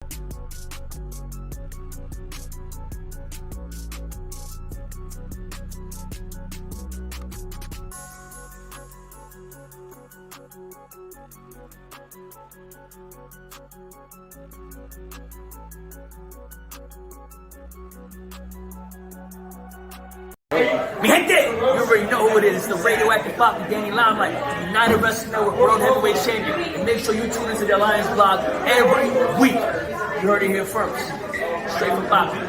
Mi gente, you already know who it is. It's the radioactive Poppy Danny Limelight, United Wrestling Network World Heavyweight Champion. And make sure you tune into the Alliance blog every week. You heard it here first. Straight from Poppy.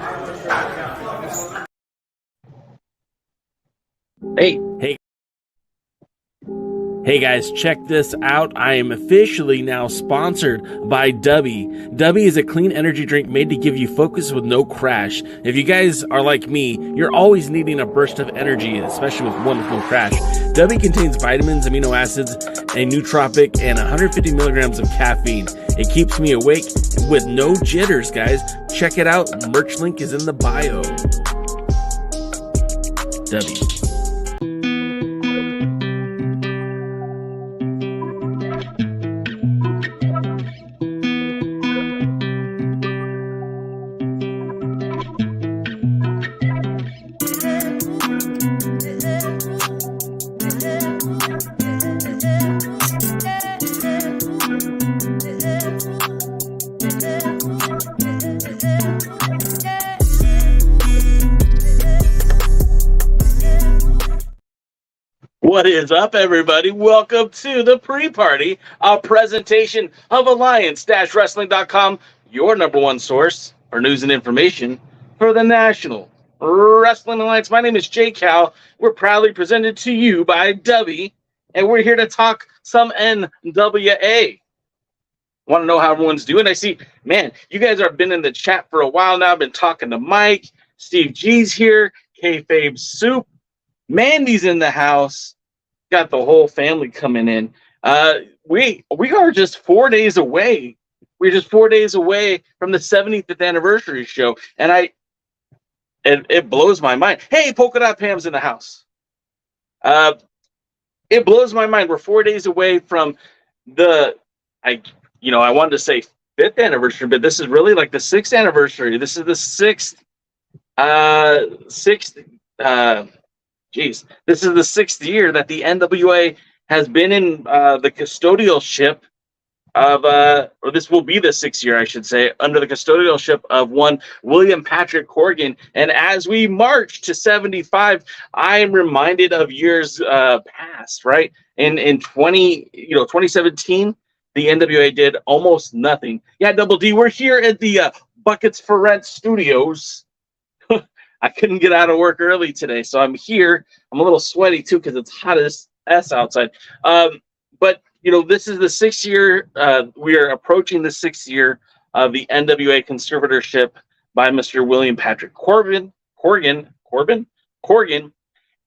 Hey guys, check this out. I am officially now sponsored by Dubby. Dubby is a clean energy drink made to give you focus with no crash. If you guys are like me, you're always needing a burst of energy, especially with one with no crash. Dubby contains vitamins, amino acids, a nootropic, and 150 milligrams of caffeine. It keeps me awake with no jitters, guys. Check it out. Merch link is in the bio. Dubby. What is up, everybody? Welcome to the pre-party, a presentation of Alliance-Wrestling.com, your number one source for news and information for the National Wrestling Alliance. My name is Jay Cal. We're proudly presented to you by Dubby, and we're here to talk some NWA. Want to know how everyone's doing? I see, man, you guys have been in the chat for a while now. I've been talking to Mike, Steve G's here, Kayfabe Soup, Mandy's in the house. Got the whole family coming in. We are just 4 days away. We're just 4 days away from the 75th anniversary show, and it blows my mind. Hey, Polka Dot Pam's in the house. It blows my mind. We're 4 days away from I wanted to say 5th anniversary, but this is really like the 6th anniversary. This is the sixth. This is the 6th year that the NWA has been in the custodialship of, or this will be the 6th year, I should say, under the custodialship of one William Patrick Corgan. And as we march to 75, I am reminded of years past, right? In 2017, the NWA did almost nothing. Yeah, Double D, we're here at the Buckets for Rent Studios. I couldn't get out of work early today, so I'm here. I'm a little sweaty, too, because it's hot as S outside. But, this is the 6th year. We are approaching the 6th year of the NWA conservatorship by Mr. William Patrick Corgan.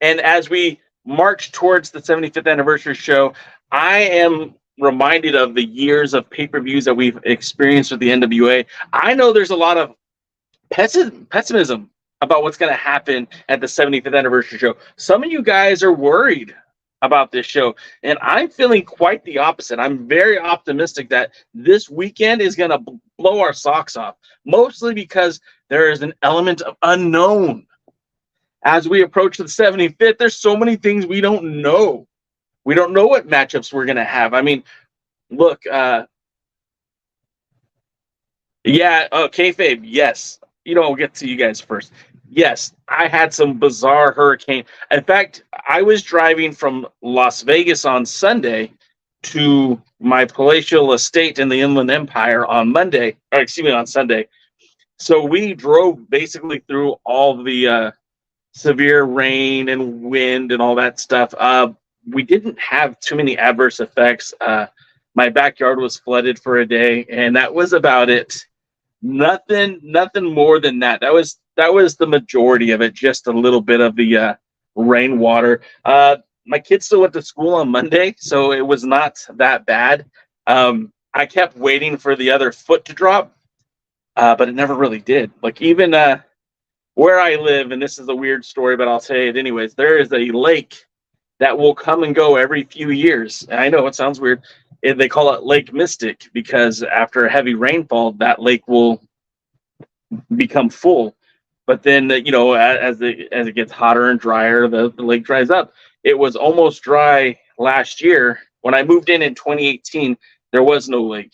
And as we march towards the 75th anniversary show, I am reminded of the years of pay-per-views that we've experienced with the NWA. I know there's a lot of pessimism about what's going to happen at the 75th anniversary show. Some of you guys are worried about this show, and I'm feeling quite the opposite. I'm very optimistic that this weekend is going to blow our socks off, mostly because there is an element of unknown. As we approach the 75th, there's so many things we don't know. We don't know what matchups we're going to have. I mean, look, kayfabe, yes. I'll get to you guys first. Yes, I had some bizarre hurricane. In fact, I was driving from Las Vegas on Sunday to my palatial estate in the Inland Empire on Sunday. So we drove basically through all the severe rain and wind and all that stuff. We didn't have too many adverse effects. My backyard was flooded for a day, and that was about it. Nothing more than that. That was the majority of it. Just a little bit of the rainwater. My kids still went to school on Monday, so it was not that bad. I kept waiting for the other foot to drop, but it never really did. Like even where I live, and this is a weird story, but I'll say it anyways. There is a lake that will come and go every few years. I know it sounds weird. they call it Lake Mystic because after a heavy rainfall, that lake will become full. But then, as it gets hotter and drier, the lake dries up. It was almost dry last year. When I moved in 2018, there was no lake.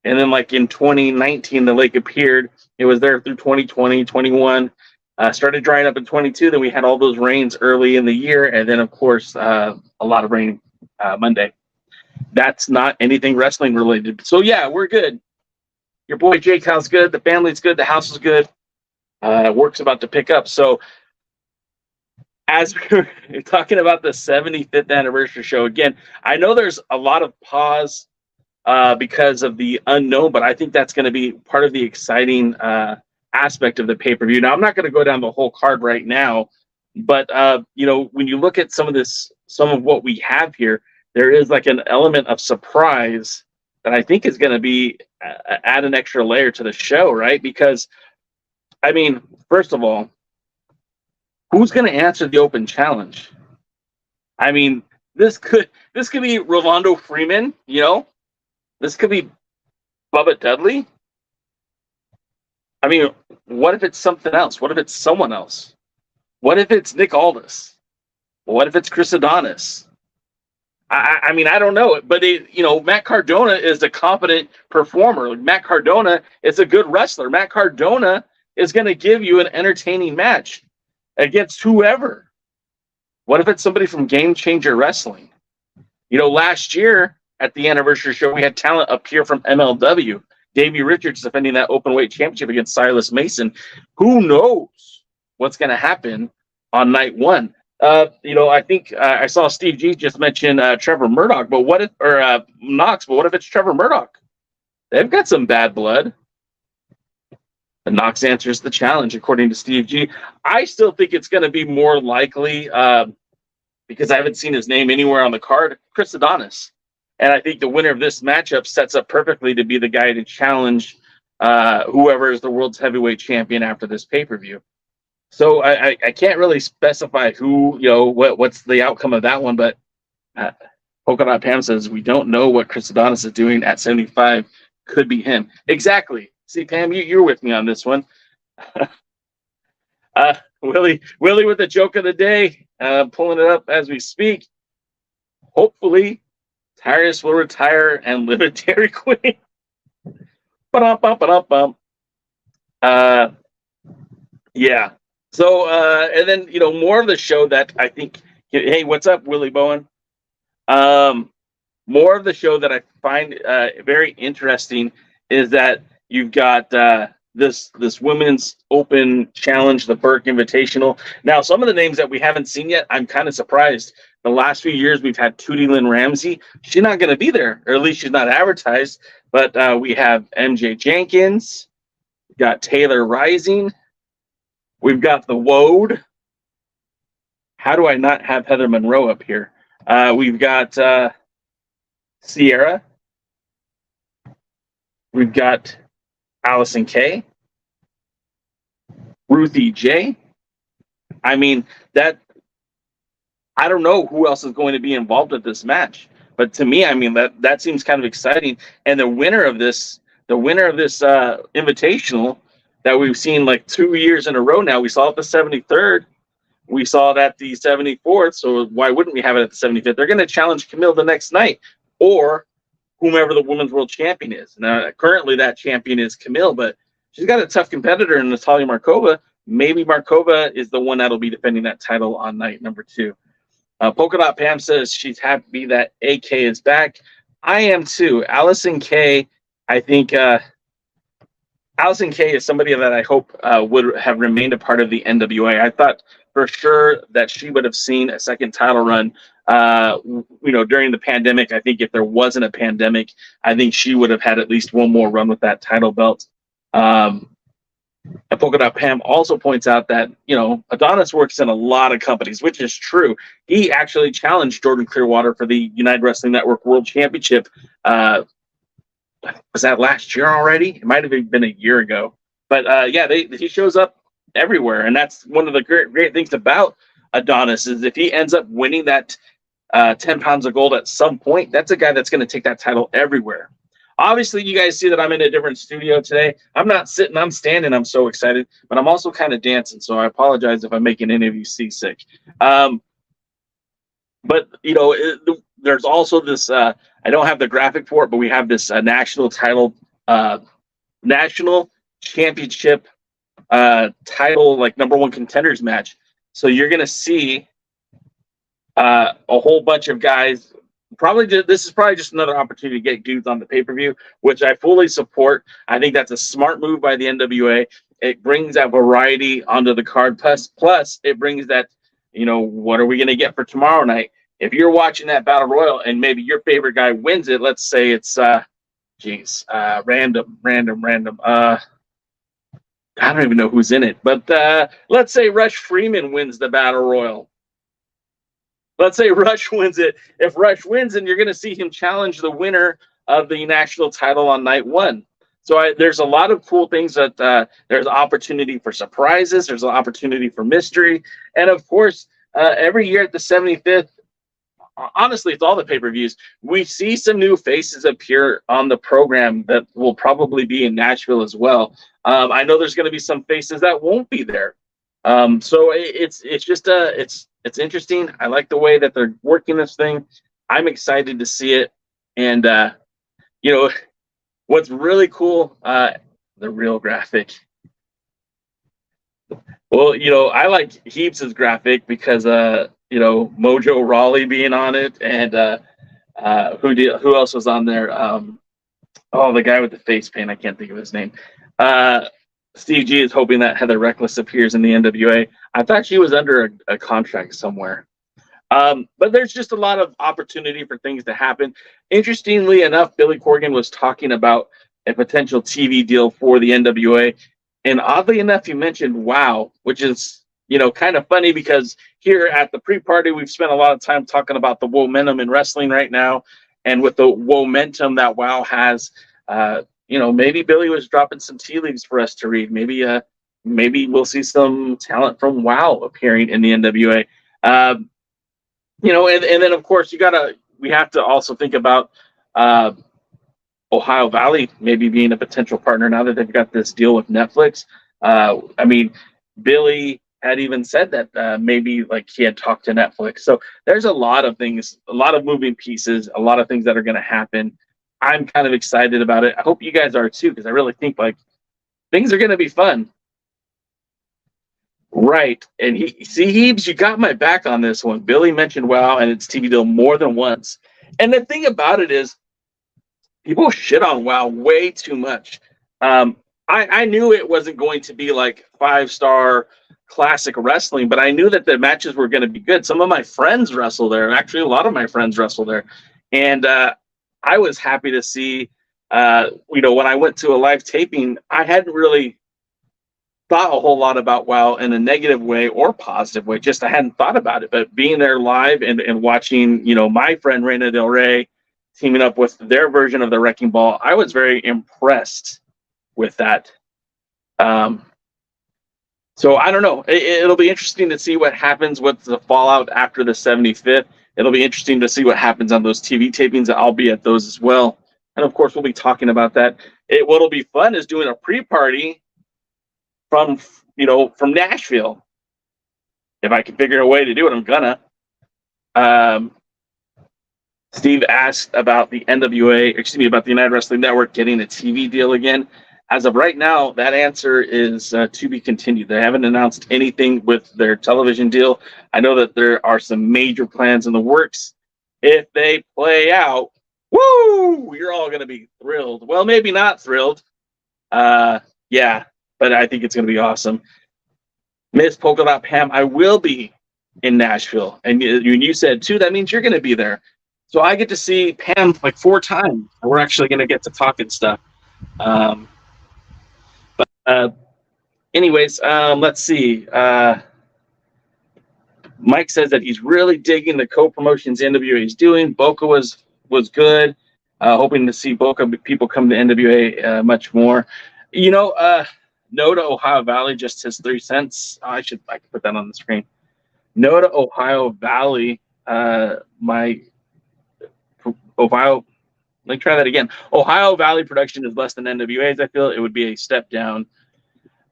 And then like in 2019, the lake appeared. It was there through 2020, 21. Started drying up in 22. Then we had all those rains early in the year. And then, of course, a lot of rain Monday. That's not anything wrestling related. So, yeah, we're good. Your boy Jake House good. The family's good. The house is good. Work's about to pick up. So, as we're talking about the 75th anniversary show, again, I know there's a lot of pause because of the unknown, but I think that's going to be part of the exciting aspect of the pay-per-view. Now, I'm not going to go down the whole card right now, but when you look at some of what we have here, there is like an element of surprise that I think is going to be add an extra layer to the show, right? Because, I mean, first of all, who's going to answer the open challenge? I mean, this could be Rolando Freeman, This could be Bubba Dudley. I mean, what if it's something else? What if it's someone else? What if it's Nick Aldis? What if it's Chris Adonis? I mean, I don't know. But, Matt Cardona is a competent performer. Matt Cardona is a good wrestler. Matt Cardona is going to give you an entertaining match against whoever. What if it's somebody from Game Changer Wrestling? Last year at the anniversary show, we had talent appear from MLW. Davey Richards defending that openweight championship against Silas Mason. Who knows what's going to happen on night one? I think I saw Steve G just mention Trevor Murdoch, but what if, or Knox, but what if it's Trevor Murdoch? They've got some bad blood. And Knox answers the challenge, according to Steve G. I still think it's going to be more likely, because I haven't seen his name anywhere on the card, Chris Adonis. And I think the winner of this matchup sets up perfectly to be the guy to challenge whoever is the world's heavyweight champion after this pay-per-view. So I can't really specify who, what's the outcome of that one, but Polka Dot Pam says, we don't know what Chris Adonis is doing at 75. Could be him. Exactly. See, Pam, you're with me on this one. Willie with the joke of the day, pulling it up as we speak. Hopefully, Tyrus will retire and live at Dairy Queen. Yeah. So, and then, more of the show that I think, hey, what's up, Willie Bowen? More of the show that I find very interesting is that you've got this women's open challenge, the Burke Invitational. Now, some of the names that we haven't seen yet, I'm kind of surprised. The last few years, we've had Tootie Lynn Ramsey. She's not going to be there, or at least she's not advertised. But we have MJ Jenkins. We've got Taylor Rising. We've got the Woad. How do I not have Heather Monroe up here? We've got Sierra. We've got Allison Kay. Ruthie J. I mean, I don't know who else is going to be involved with this match. But to me, I mean, that seems kind of exciting. And the winner of this invitational that we've seen like 2 years in a row now, we saw it the 73rd. We saw it at the 74th. So why wouldn't we have it at the 75th? They're going to challenge Camille the next night, or whomever the women's world champion is. Now, currently that champion is Camille, but she's got a tough competitor in Natalia Markova. Maybe Markova is the one that'll be defending that title on night number 2. Polka Dot Pam says she's happy that AK is back. I am too. Allison Kay, I think Allison Kay is somebody that I hope would have remained a part of the NWA. I thought for sure that she would have seen a second title run during the pandemic. I think if there wasn't a pandemic, I think she would have had at least one more run with that title belt. And Polka Dot Pam also points out that, Adonis works in a lot of companies, which is true. He actually challenged Jordan Clearwater for the United Wrestling Network World Championship. Was that last year already? It might have been a year ago. But he shows up everywhere. And that's one of the great things about Adonis is if he ends up winning that 10 pounds of gold at some point. That's a guy that's going to take that title everywhere. Obviously, you guys see that I'm in a different studio today. I'm not sitting, I'm standing. I'm so excited, but I'm also kind of dancing. So I apologize if I'm making any of you seasick. But, you know, there's also this, I don't have the graphic for it, but we have this national title, national championship title, like #1 contenders match. So you're going to see a whole bunch of guys. This is probably just another opportunity to get dudes on the pay-per-view, which I fully support. I think that's a smart move by the NWA. It brings that variety onto the card. Plus it brings that, you know, what are we going to get for tomorrow night? If you're watching that battle royal and maybe your favorite guy wins it, let's say it's random. I don't even know who's in it, but let's say Rush Freeman wins the battle royal. Let's say Rush wins it. If Rush wins, then you're going to see him challenge the winner of the national title on night 1. So there's a lot of cool things that there's opportunity for surprises. There's an opportunity for mystery. And of course, every year at the 75th, honestly, it's all the pay-per-views, we see some new faces appear on the program that will probably be in Nashville as well. I know there's going to be some faces that won't be there. So it's just it's interesting. I like the way that they're working this thing. I'm excited to see it. And you know, what's really cool, the real graphic. Well, you know, I like Heaps' graphic because you know, Mojo Rawley being on it, and who else was on there? The guy with the face paint, I can't think of his name. Steve G is hoping that Heather Reckless appears in the NWA. I thought she was under a contract somewhere. But there's just a lot of opportunity for things to happen. Interestingly enough, Billy Corgan was talking about a potential TV deal for the NWA. And oddly enough, you mentioned WOW, which is, you know, kind of funny because here at the pre-party, we've spent a lot of time talking about the momentum in wrestling right now. And with the momentum that WOW has, you know, maybe Billy was dropping some tea leaves for us to read. Maybe we'll see some talent from WOW appearing in the NWA. You know, and then of course we have to also think about Ohio Valley maybe being a potential partner now that they've got this deal with Netflix. I mean, Billy had even said that maybe like he had talked to Netflix. So there's a lot of things, a lot of moving pieces, a lot of things that are going to happen. I'm kind of excited about it. I hope you guys are too, because I really think like things are going to be fun. Right. And Heebs, you got my back on this one. Billy mentioned WOW and its TV deal more than once. And the thing about it is people shit on WOW way too much. I knew it wasn't going to be like 5-star classic wrestling, but I knew that the matches were going to be good. Some of my friends wrestle there. Actually, a lot of my friends wrestle there. And I was happy to see, you know, when I went to a live taping, I hadn't really thought a whole lot about WOW in a negative way or positive way. Just I hadn't thought about it. But being there live and watching, you know, my friend Reina Del Rey teaming up with their version of the Wrecking Ball, I was very impressed with that. So I don't know. It'll be interesting to see what happens with the fallout after the 75th. It'll be interesting to see what happens on those TV tapings. I'll be at those as well. And of course, we'll be talking about that. What'll be fun is doing a pre-party from Nashville. If I can figure a way to do it, I'm gonna. Steve asked about the about the United Wrestling Network getting a TV deal again. As of right now, that answer is to be continued. They haven't announced anything with their television deal. I know that there are some major plans in the works. If they play out, woo, you're all going to be thrilled. Well, maybe not thrilled. Yeah, but I think it's going to be awesome. Miss Polka Dot Pam, I will be in Nashville. And you said, too, that means you're going to be there. So I get to see Pam like 4 times. We're actually going to get to talk and stuff. Anyways, let's see. Mike says that he's really digging the co-promotions NWA is doing. Boca was good. Hoping to see Boca people come to NWA much more. You know, no to Ohio Valley, just his 3 cents. I could put that on the screen. No to Ohio Valley My Ohio, let me try that again. Ohio Valley production is less than NWA's. I feel it would be a step down.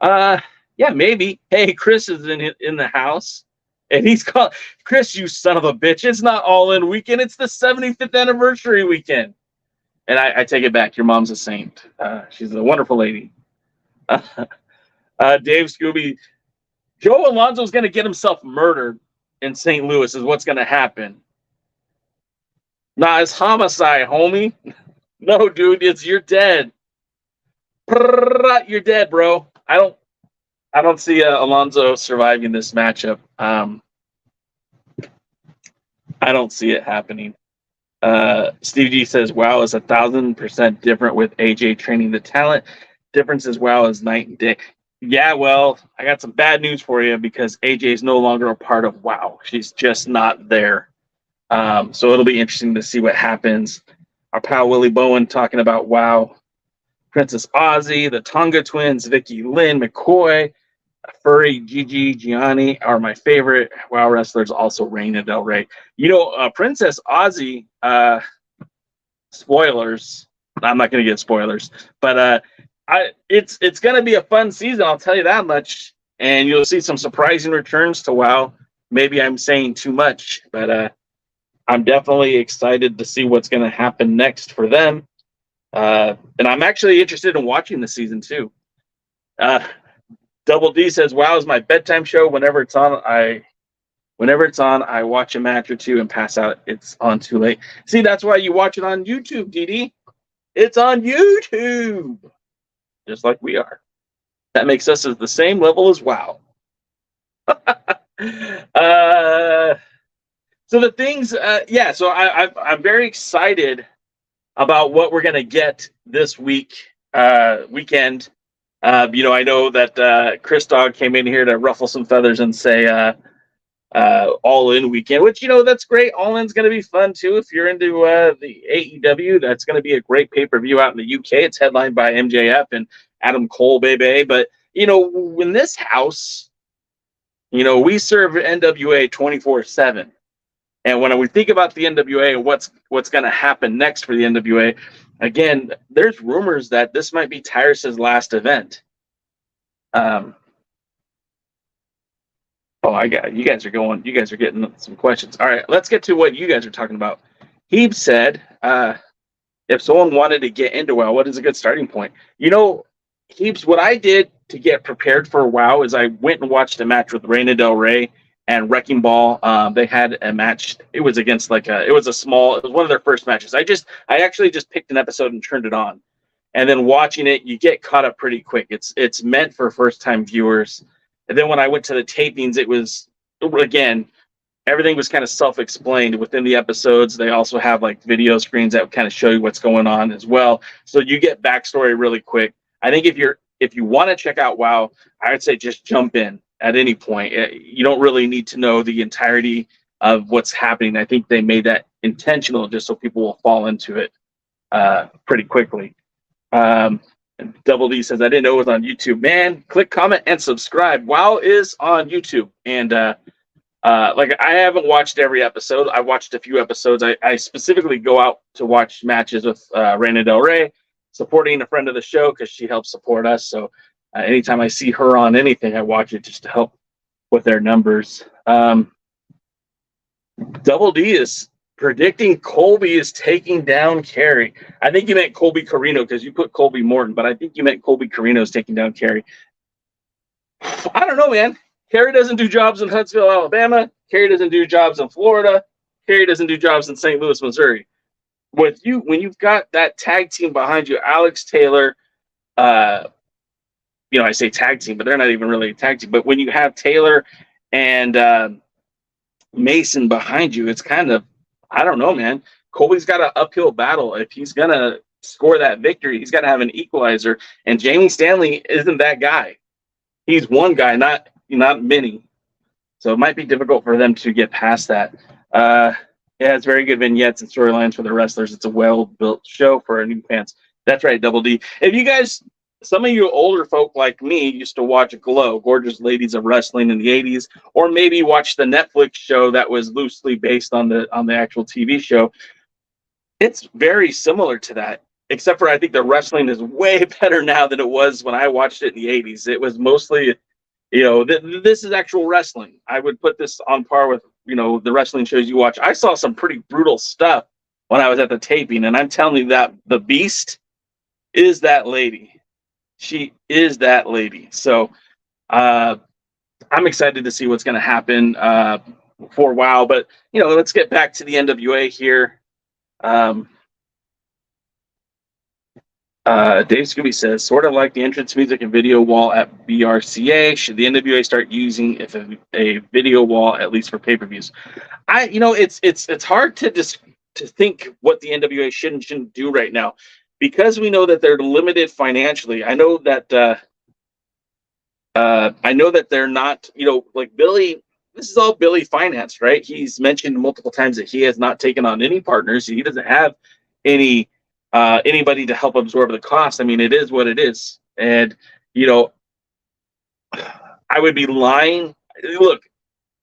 Yeah, maybe. Hey, Chris is in the house, and he's called Chris. You son of a bitch! It's not All In weekend. It's the 75th anniversary weekend. And I take it back. Your mom's a saint. She's a wonderful lady. Dave Scooby, Joe Alonzo's going to get himself murdered in St. Louis. Is what's going to happen. Nah, it's homicide, homie. No, dude, you're dead. You're dead, bro. I don't see Alonzo surviving this matchup. I don't see it happening. Steve G says, "WoW is 1,000% different with AJ training the talent. Difference is WoW is night and day." Yeah, well, I got some bad news for you because AJ is no longer a part of WoW. She's just not there. So it'll be interesting to see what happens. Our pal Willie Bowen talking about WoW. Princess Ozzy, the Tonga twins, Vicky Lynn, McCoy, Furry, Gigi, Gianni are my favorite WoW wrestlers. Also, Reina Del Rey. You know, Princess Ozzy. Spoilers. I'm not going to get spoilers, but it's going to be a fun season. I'll tell you that much. And you'll see some surprising returns to WoW. Maybe I'm saying too much, but I'm definitely excited to see what's going to happen next for them. And I'm actually interested in watching the season too. Double D says, "WoW is my bedtime show. Whenever it's on, I watch a match or two and pass out. It's on too late." See, that's why you watch it on YouTube, DD. It's on YouTube, just like we are. That makes us at the same level as WoW. So the things, So I'm very excited about what we're gonna get this weekend. I know that Chris Dog came in here to ruffle some feathers and say All In weekend, which that's great. All In's gonna be fun too. If you're into the AEW, that's gonna be a great pay-per-view out in the UK. It's headlined by MJF and Adam Cole, baby. But in this house, we serve NWA 24/7. And when we think about the NWA and what's going to happen next for the NWA, again, there's rumors that this might be Tyrus's last event. You guys are getting some questions. All right, let's get to what you guys are talking about. Heeb said, if someone wanted to get into WoW, what is a good starting point? Heebs, what I did to get prepared for WoW is I went and watched a match with Reina Del Rey and Wrecking Ball. They had a match. It was against it was one of their first matches. I actually just picked an episode and turned it on. And then watching it, you get caught up pretty quick. It's meant for first-time viewers. And then when I went to the tapings, it was, again, everything was kind of self-explained within the episodes. They also have video screens that kind of show you what's going on as well. So you get backstory really quick. I think if you want to check out WoW, I would say just jump in at any point. You don't really need to know the entirety of what's happening. I think they made that intentional just so people will fall into it pretty quickly. Double D says, "I didn't know it was on YouTube." Man, click, comment, and subscribe. WoW is on YouTube. And I haven't watched every episode. I watched a few episodes. I specifically go out to watch matches with Reina Del Rey, supporting a friend of the show because she helps support us. So anytime I see her on anything, I watch it just to help with their numbers. Double D is predicting Colby is taking down Kerry. I think you meant Colby Carino because you put Colby Morton, but I think you meant Colby Carino is taking down Kerry. I don't know, man. Kerry doesn't do jobs in Huntsville, Alabama. Kerry doesn't do jobs in Florida. Kerry doesn't do jobs in St. Louis, Missouri. When you've got that tag team behind you, Alex Taylor, I say tag team, but they're not even really a tag team. But when you have Taylor and Mason behind you, it's kind of, I don't know, man. Colby's got an uphill battle. If he's going to score that victory, he's got to have an equalizer. And Jamie Stanley isn't that guy. He's one guy, not many. So it might be difficult for them to get past that. It has very good vignettes and storylines for the wrestlers. It's a well-built show for our new fans. That's right, Double D. If you guys some of you older folk like me used to watch Glow, Gorgeous Ladies of Wrestling in the 80s, or maybe watch the Netflix show that was loosely based on the actual TV show. It's very similar to that, except for I think the wrestling is way better now than it was when I watched it in the 80s. It was mostly, this is actual wrestling. I would put this on par with, the wrestling shows you watch. I saw some pretty brutal stuff when I was at the taping, and I'm telling you that the Beast is that lady. She is that lady. So I'm excited to see what's going to happen for a while. But, let's get back to the NWA here. Dave Scooby says, sort of like the entrance music and video wall at BRCA. Should the NWA start using a video wall, at least for pay-per-views? It's hard to think what the NWA should and shouldn't do right now, because we know that they're limited financially. I know that they're not, like Billy. This is all Billy financed, right? He's mentioned multiple times that he has not taken on any partners. He doesn't have anybody to help absorb the cost. I mean, it is what it is. And, I would be lying. Look,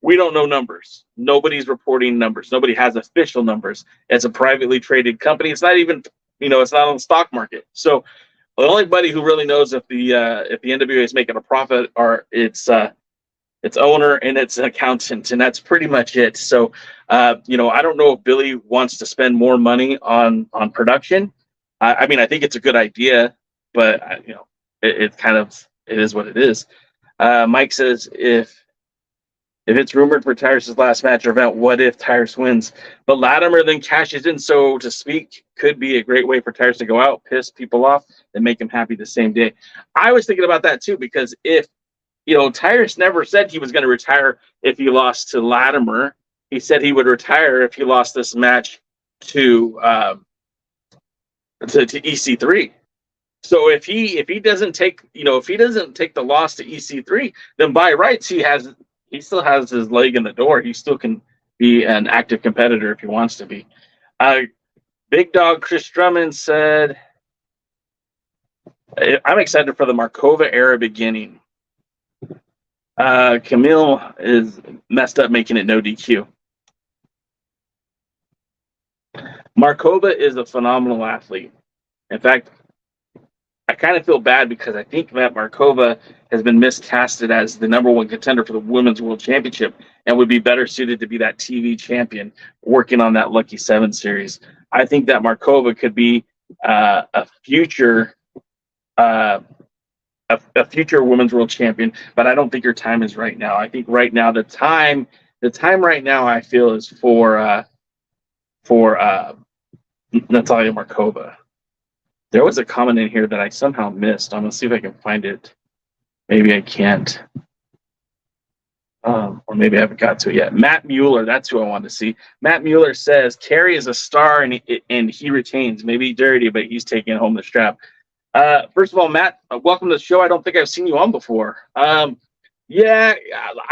we don't know numbers. Nobody's reporting numbers. Nobody has official numbers. It's a privately traded company. It's not even, it's not on the stock market. So the only buddy who really knows if the NWA is making a profit are its owner and its accountant, and that's pretty much it. So, I don't know if Billy wants to spend more money on production. I mean, I think it's a good idea, but it is what it is. Mike says, if it's rumored for Tyrus' last match or event, what if Tyrus wins, but Latimer then cashes in, so to speak? Could be a great way for Tyrus to go out, piss people off, and make him happy the same day. I was thinking about that too, because if Tyrus never said he was going to retire if he lost to Latimer. He said he would retire if he lost this match to EC3. So if he doesn't take the loss to EC3, then by rights he still has his leg in the door. He still can be an active competitor if he wants to be. Big Dog Chris Drummond said, I'm excited for the Markova era beginning. Camille is messed up making it no DQ. Markova is a phenomenal athlete. In fact, I kind of feel bad because I think that Markova has been miscasted as the number one contender for the Women's World Championship and would be better suited to be that TV champion working on that Lucky 7 series. I think that Markova could be a future Women's World Champion, but I don't think her time is right now. I think right now the time right now I feel is for Natalia Markova. There was a comment in here that I somehow missed. I'm gonna see if I can find it. Maybe I can't. Or maybe I haven't got to it yet. Matt Mueller, that's who I wanted to see. Matt Mueller says Kerry is a star and he retains. Maybe dirty, but he's taking home the strap. First of all, Matt, welcome to the show. I don't think I've seen you on before. Yeah,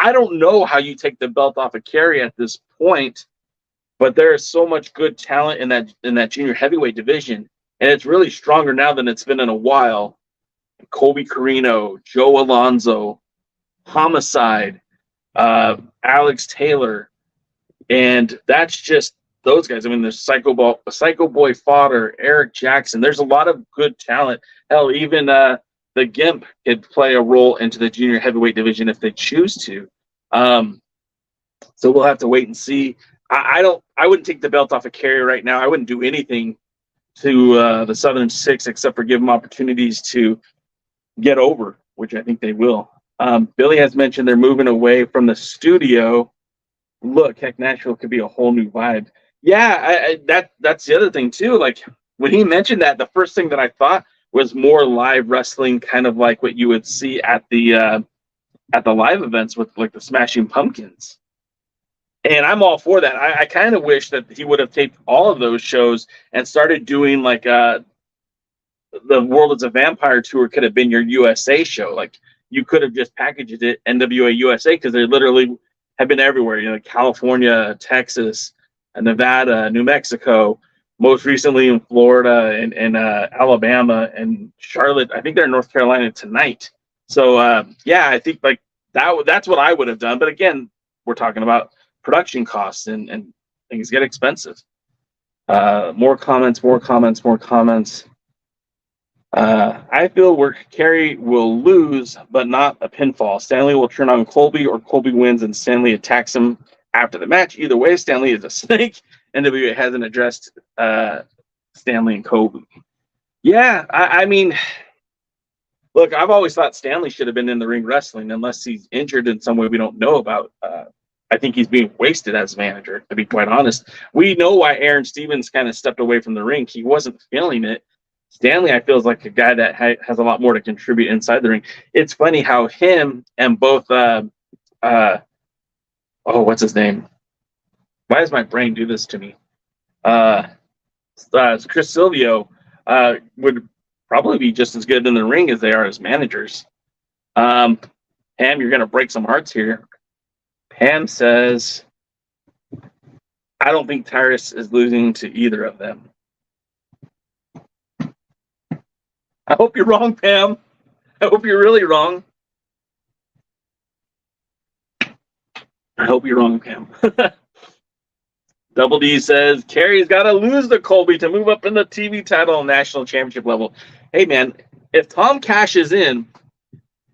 I don't know how you take the belt off of Kerry at this point, but there is so much good talent in that junior heavyweight division, and it's really stronger now than it's been in a while. Colby Carino, Joe Alonzo, Homicide, Alex Taylor, and that's just those guys. I mean, there's Psycho Boy Fodder, Eric Jackson. There's a lot of good talent. Hell, even the Gimp could play a role into the junior heavyweight division if they choose to. So we'll have to wait and see. I wouldn't take the belt off of Kerry right now. I wouldn't do anything to the Southern Six except for give them opportunities to get over, which I think they will. Billy has mentioned they're moving away from the studio. Look, heck, Nashville could be a whole new vibe. Yeah, that's the other thing too. Like when he mentioned that, the first thing that I thought was more live wrestling, kind of like what you would see at the live events with like the Smashing Pumpkins. And I'm all for that. I kind of wish that he would have taped all of those shows and started doing like the World is a Vampire tour could have been your USA show. Like you could have just packaged it NWA USA because they literally have been everywhere. California, Texas, Nevada, New Mexico, most recently in Florida and Alabama and Charlotte. I think they're in North Carolina tonight. So yeah, I think like that's what I would have done. But again, we're talking about production costs and things get expensive. More comments. I feel where Kerry will lose, but not a pinfall. Stanley will turn on Colby, or Colby wins and Stanley attacks him after the match. Either way, Stanley is a snake. NWA hasn't addressed Stanley and Colby. Yeah, I mean, look, I've always thought Stanley should have been in the ring wrestling, unless he's injured in some way we don't know about. I think he's being wasted as manager, to be quite honest. We know why Aaron Stevens kind of stepped away from the ring. He wasn't feeling it. Stanley, I feel, is like a guy that has a lot more to contribute inside the ring. It's funny how him and both, what's his name? Why does my brain do this to me? Chris Silvio would probably be just as good in the ring as they are as managers. Pam, you're going to break some hearts here. Pam says, I don't think Tyrus is losing to either of them. I hope you're wrong, Pam. I hope you're really wrong. I hope you're wrong, Pam. Double D says, Kerry's got to lose to Colby to move up in the TV title and national championship level. Hey, man, if Tom cashes in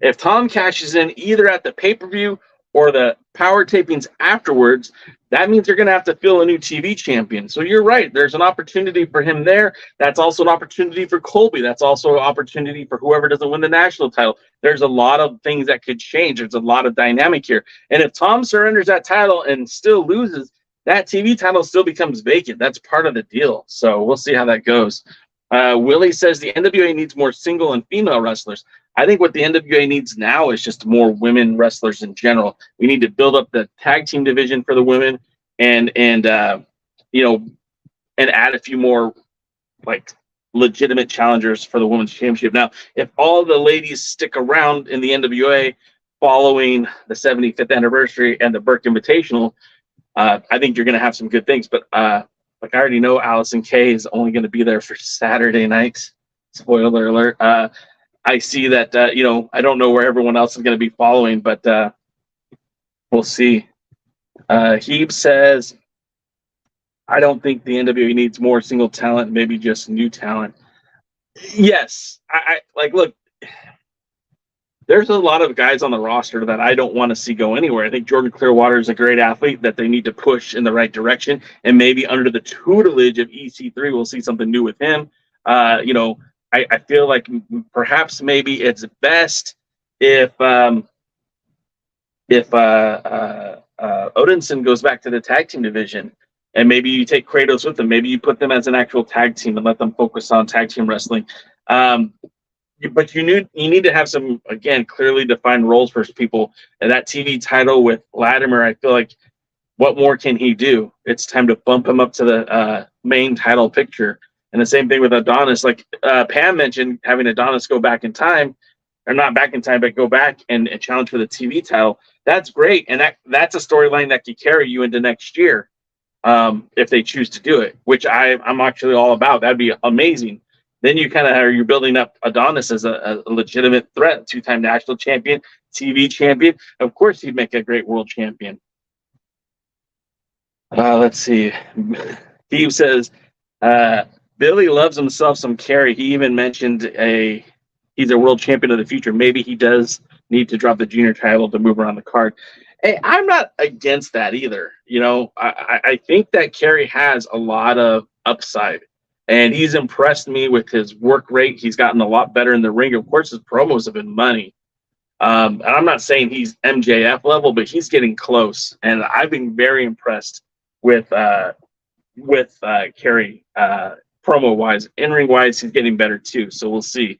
either at the pay-per-view or the power tapings afterwards, that means they're going to have to fill a new TV champion. So you're right. There's an opportunity for him there. That's also an opportunity for Colby. That's also an opportunity for whoever doesn't win the national title. There's a lot of things that could change. There's a lot of dynamic here. And if Tom surrenders that title and still loses, that TV title still becomes vacant. That's part of the deal. So we'll see how that goes. Willie says the NWA needs more single and female wrestlers. I think what the NWA needs now is just more women wrestlers in general. We need to build up the tag team division for the women and add a few more like legitimate challengers for the women's championship. Now, if all the ladies stick around in the NWA following the 75th anniversary and the Burke Invitational, I think you're going to have some good things. But like I already know, Allison Kay is only going to be there for Saturday nights. Spoiler alert. I see that, I don't know where everyone else is going to be following, but we'll see. Heeb says, I don't think the NWA needs more single talent, maybe just new talent. Yes. Look, there's a lot of guys on the roster that I don't want to see go anywhere. I think Jordan Clearwater is a great athlete that they need to push in the right direction, and maybe under the tutelage of EC3, we'll see something new with him. I feel like perhaps maybe it's best if Odinson goes back to the tag team division, and maybe you take Kratos with them. Maybe you put them as an actual tag team and let them focus on tag team wrestling. But you need to have some, again, clearly defined roles for people. And that TV title with Latimer, I feel like, what more can he do? It's time to bump him up to the main title picture. And the same thing with Adonis. Like Pam mentioned, having Adonis go back in time, or not back in time, but go back and challenge for the TV title. That's great. And that's a storyline that could carry you into next year if they choose to do it, which I'm actually all about. That'd be amazing. Then you're building up Adonis as a legitimate threat, two-time national champion, TV champion. Of course, he'd make a great world champion. Let's see. Steve says, Billy loves himself some Kerry. He even mentioned he's a world champion of the future. Maybe he does need to drop the junior title to move around the card. Hey, I'm not against that either. I think that Kerry has a lot of upside, and he's impressed me with his work rate. He's gotten a lot better in the ring. Of course, his promos have been money. And I'm not saying he's MJF level, but he's getting close, and I've been very impressed with Kerry. Promo wise, in ring wise, he's getting better too. So we'll see.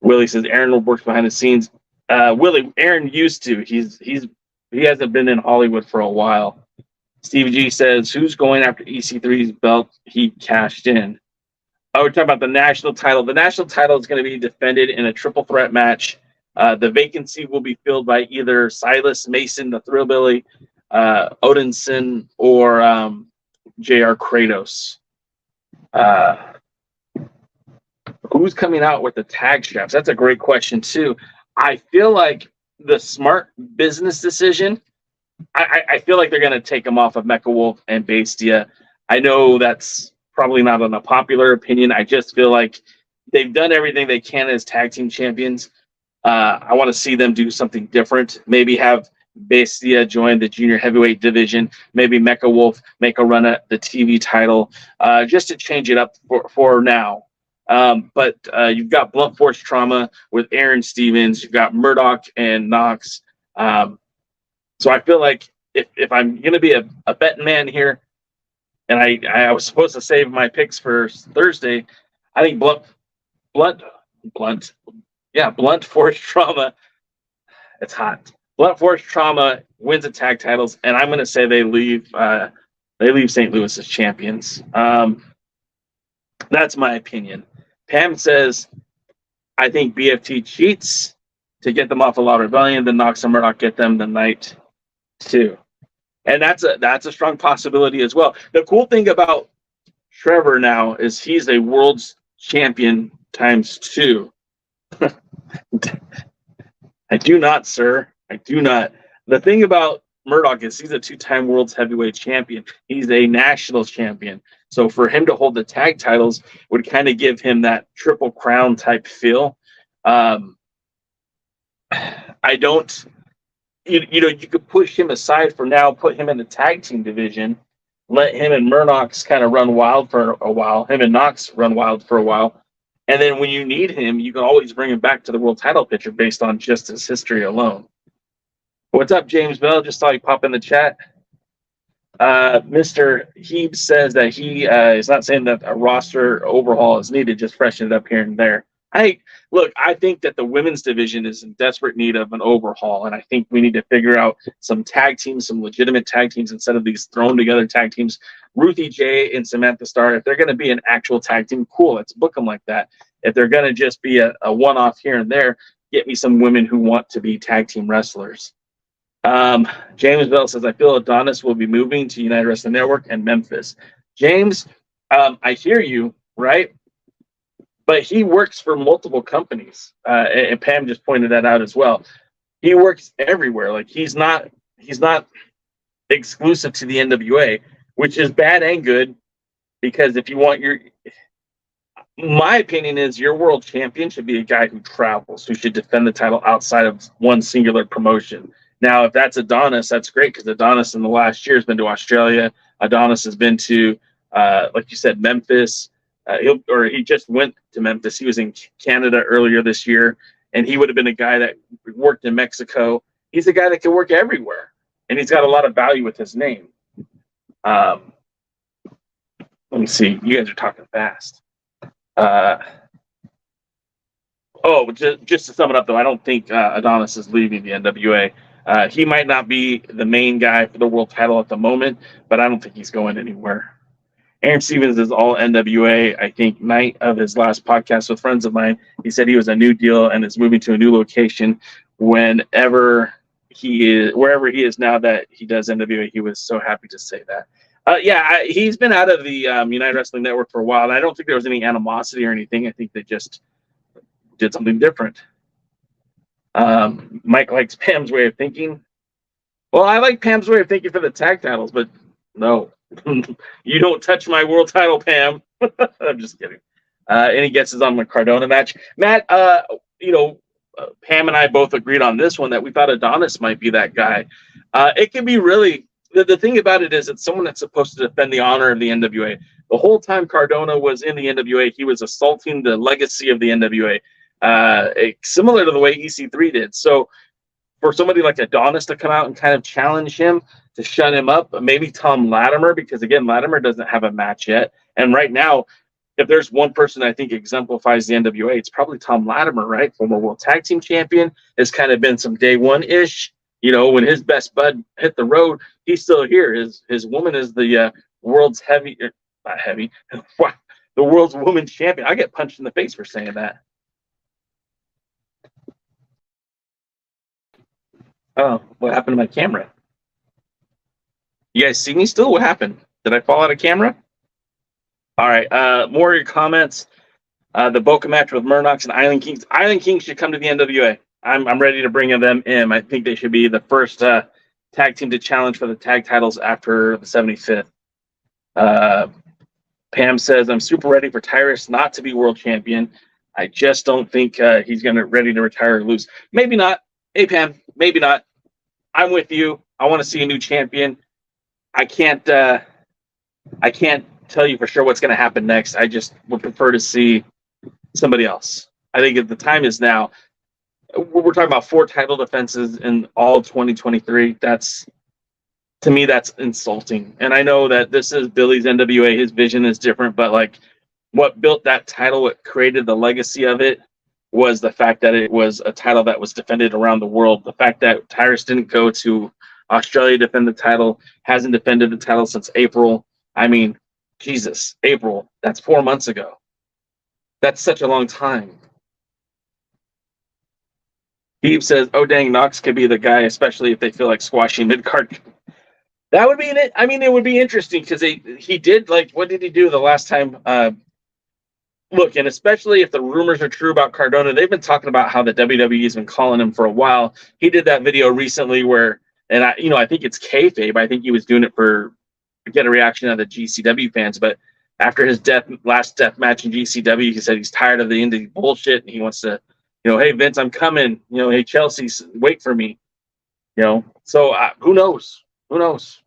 Willie says Aaron works behind the scenes. Aaron used to. He hasn't been in Hollywood for a while. Steve G says, who's going after EC3's belt he cashed in? Oh, we're talking about the national title. The national title is going to be defended in a triple threat match. The vacancy will be filled by either Silas Mason, the Thrillbilly, Odinson, or Jr. Kratos. Who's coming out with the tag straps? That's a great question too. I feel like the smart business decision. I feel like they're going to take them off of Mecha Wolf and Bastia. I know that's probably not an unpopular opinion. I just feel like they've done everything they can as tag team champions. I want to see them do something different. Maybe have Bestia join the junior heavyweight division. Maybe Mecha Wolf make a run at the TV title, just to change it up for now. But you've got Blunt Force Trauma with Aaron Stevens. You've got Murdoch and Knox. So I feel like if I'm going to be a betting man here, and I was supposed to save my picks for Thursday, I think Blunt Force Trauma. It's hot. Blunt Force Trauma wins the tag titles, and I'm going to say they leave St. Louis as champions. That's my opinion. Pam says, I think BFT cheats to get them off of Law Rebellion, then Knox and Murdoch get them the night too. And that's a strong possibility as well. The cool thing about Trevor now is he's a world's champion ×2. I do not, sir. I do not. The thing about Murdoch is he's a 2-time world's heavyweight champion. He's a national champion. So for him to hold the tag titles would kind of give him that triple crown type feel. I don't, you could push him aside for now, put him in the tag team division, let him and Murdoch's kind of run wild for a while, him and Knox run wild for a while. And then when you need him, you can always bring him back to the world title picture based on just his history alone. What's up, James Bell? Just saw you pop in the chat. Mr. Heeb says that he is not saying that a roster overhaul is needed, just freshen it up here and there. I think that the women's division is in desperate need of an overhaul, and I think we need to figure out some tag teams, some legitimate tag teams instead of these thrown together tag teams. Ruthie J and Samantha Starr, if they're going to be an actual tag team, cool, let's book them like that. If they're going to just be a one-off here and there, get me some women who want to be tag team wrestlers. James Bell says, I feel Adonis will be moving to United Wrestling Network and Memphis. James, I hear you, right? But he works for multiple companies. And Pam just pointed that out as well. He works everywhere. Like he's not exclusive to the NWA, which is bad and good, because if you want my opinion is your world champion should be a guy who travels, who should defend the title outside of one singular promotion. Now, if that's Adonis, that's great, because Adonis in the last year has been to Australia. Adonis has been to, like you said, Memphis. He just went to Memphis. He was in Canada earlier this year, and he would have been a guy that worked in Mexico. He's a guy that can work everywhere, and he's got a lot of value with his name. Let me see. You guys are talking fast. Just to sum it up, though, I don't think Adonis is leaving the NWA. He might not be the main guy for the world title at the moment, but I don't think he's going anywhere. Aaron Stevens is all NWA. I think night of his last podcast with friends of mine, he said he was a new deal and is moving to a new location wherever he is now that he does NWA. He was so happy to say that. He's been out of the United Wrestling Network for a while, and I don't think there was any animosity or anything. I think they just did something different. Mike likes Pam's way of thinking. Well, I like Pam's way of thinking for the tag titles, but no. You don't touch my world title, Pam. I'm just kidding. Any guesses on the Cardona match? Matt, Pam and I both agreed on this one that we thought Adonis might be that guy. It can be really, the thing about it is it's someone that's supposed to defend the honor of the NWA. The whole time Cardona was in the NWA, he was assaulting the legacy of the NWA, similar to the way EC3 did. So for somebody like Adonis to come out and kind of challenge him, to shut him up, maybe Tom Latimer, because again, Latimer doesn't have a match yet. And right now, if there's one person I think exemplifies the NWA, it's probably Tom Latimer, right? Former world tag team champion, has kind of been some day one-ish. When his best bud hit the road, he's still here. His woman is the world's the world's women's champion. I get punched in the face for saying that. Oh, what happened to my camera? You guys see me still? What happened? Did I fall out of camera? All right. More of your comments. The Boca match with Murdochs and Island Kings. Island Kings should come to the NWA. I'm ready to bring them in. I think they should be the first tag team to challenge for the tag titles after the 75th. Pam says, I'm super ready for Tyrus not to be world champion. I just don't think he's ready to retire or lose. Maybe not. Hey, Pam, maybe not. I'm with you. I want to see a new champion. I can't tell you for sure what's going to happen next. I just would prefer to see somebody else. I think if the time is now. We're talking about 4 title defenses in all 2023. To me, that's insulting. And I know that this is Billy's NWA. His vision is different, but like what built that title, what created the legacy of it was the fact that it was a title that was defended around the world. The fact that Tyrus didn't go to Australia to defend the title, hasn't defended the title since April. I mean, Jesus, April, that's 4 months ago. That's such a long time. Steve says, oh, dang, Knox could be the guy, especially if they feel like squashing mid-card. That would be it. I mean, it would be interesting because he did, like, what did he do the last time? Look, and especially if the rumors are true about Cardona, they've been talking about how the WWE has been calling him for a while. He did that video recently where, and I think it's kayfabe. I think he was doing it to get a reaction out of the GCW fans. But after his last death match in GCW, he said he's tired of the indie bullshit and he wants to, hey, Vince, I'm coming. Hey, Chelsea, wait for me. So who knows? Who knows?